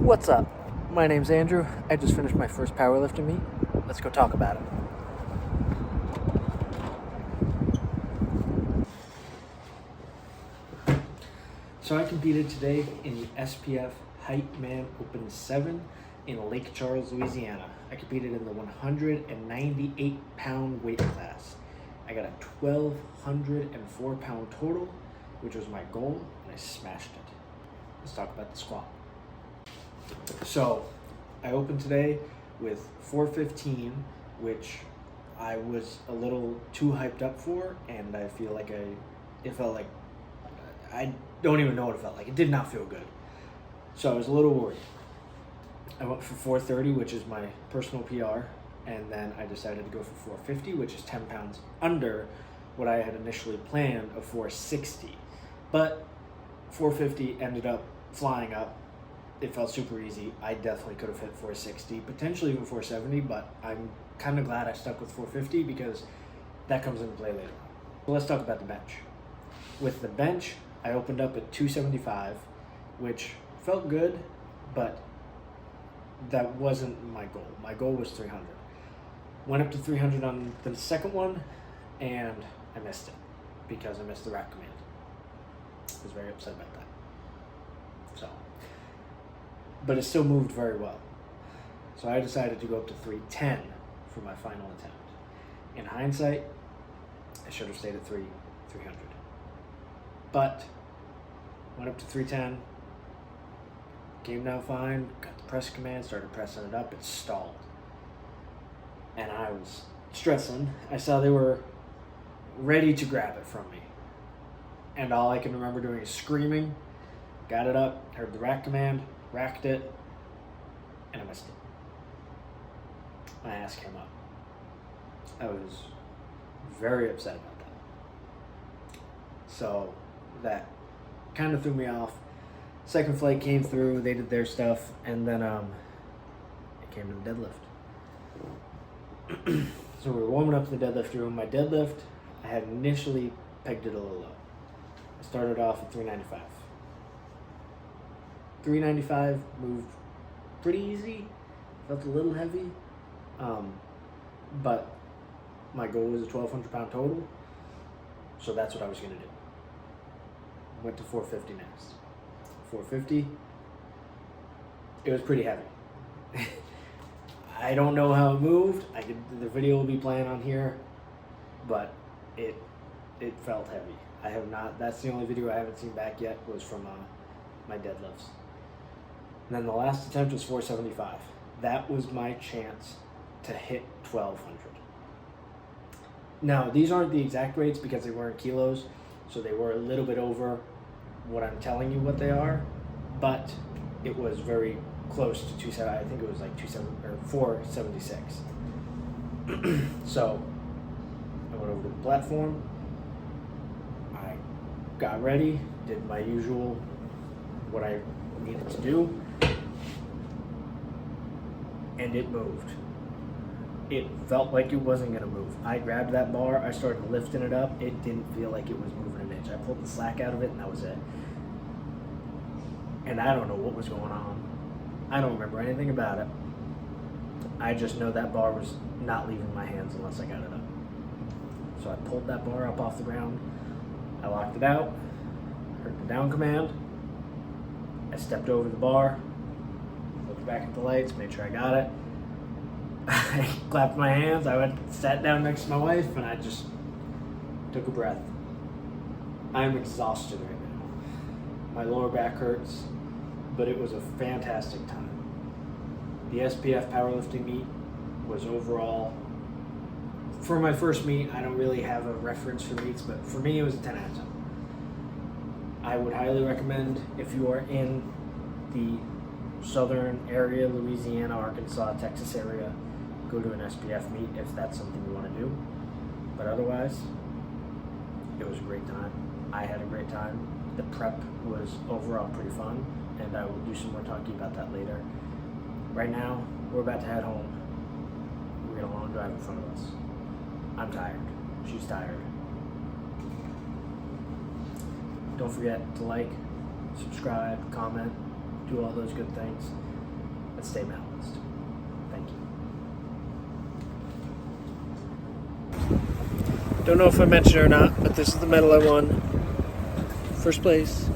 What's up? My name's Andrew. I just finished my first powerlifting meet. Let's go talk about it. So I competed today in the SPF Height Man Open 7 in Lake Charles, Louisiana. I competed in the 198-pound weight class. I got a 1,204-pound total, which was my goal, and I smashed it. Let's talk about the squat. So I opened today with 415, which I was a little too hyped up for, and I feel like it felt like, I don't even know what it felt like. It did not feel good. So I was a little worried. I went for 430, which is my personal PR, and then I decided to go for 450, which is 10 pounds under what I had initially planned of 460. But 450 ended up flying up. It felt super easy. I definitely could have hit 460, potentially even 470, but I'm kind of glad I stuck with 450 because that comes into play later on. So let's talk about the bench. With the bench, I opened up at 275, which felt good, but that wasn't my goal. My goal was 300. Went up to 300 on the second one, and I missed it because I missed the rack command. I was very upset about that. But it still moved very well. So I decided to go up to 310 for my final attempt. In hindsight, I should have stayed at 300. But went up to 310, came down fine, got the press command, started pressing it up, it stalled. And I was stressing. I saw they were ready to grab it from me. And all I can remember doing is screaming, got it up, heard the rack command, racked it, and I missed it. My ass came up. I was very upset about that. So that kind of threw me off. Second flight came through, they did their stuff, and then it came to the deadlift. So we were warming up in the deadlift room. My deadlift, I had initially pegged it a little low. I started off at 395. 395 moved pretty easy, felt a little heavy, but my goal was a 1,200-pound total, so that's what I was going to do. Went to 450 next. 450, it was pretty heavy. I don't know how it moved. The video will be playing on here, but it felt heavy. That's the only video I haven't seen back yet, was from my deadlifts. And then the last attempt was 475. That was my chance to hit 1,200. Now, these aren't the exact weights because they weren't kilos, so they were a little bit over what I'm telling you what they are, but it was very close to 270. I think it was like 476. So I went over to the platform. I got ready, did my usual, what I needed to do, and it moved. It felt like it wasn't gonna move. I grabbed that bar, I started lifting it up, it didn't feel like it was moving an inch. I pulled the slack out of it and that was it. And I don't know what was going on. I don't remember anything about it. I just know that bar was not leaving my hands unless I got it up. So I pulled that bar up off the ground, I locked it out, heard the down command, I stepped over the bar, looked back at the lights, made sure I got it. I clapped my hands, I sat down next to my wife, and I just took a breath. I'm exhausted right now. My lower back hurts, but it was a fantastic time. The SPF powerlifting meet was overall, for my first meet, I don't really have a reference for meets, but for me it was a 10 out of 10. I would highly recommend, if you are in the southern area, Louisiana, Arkansas, Texas area, go to an SPF meet if that's something you want to do. But otherwise, it was a great time. I had a great time. The prep was overall pretty fun, and I will do some more talking about that later. Right now, we're about to head home. We got a long drive in front of us. I'm tired. She's tired. Don't forget to like, subscribe, comment, do all those good things, and stay balanced. Thank you. Don't know if I mentioned it or not, but this is the medal I won. First place.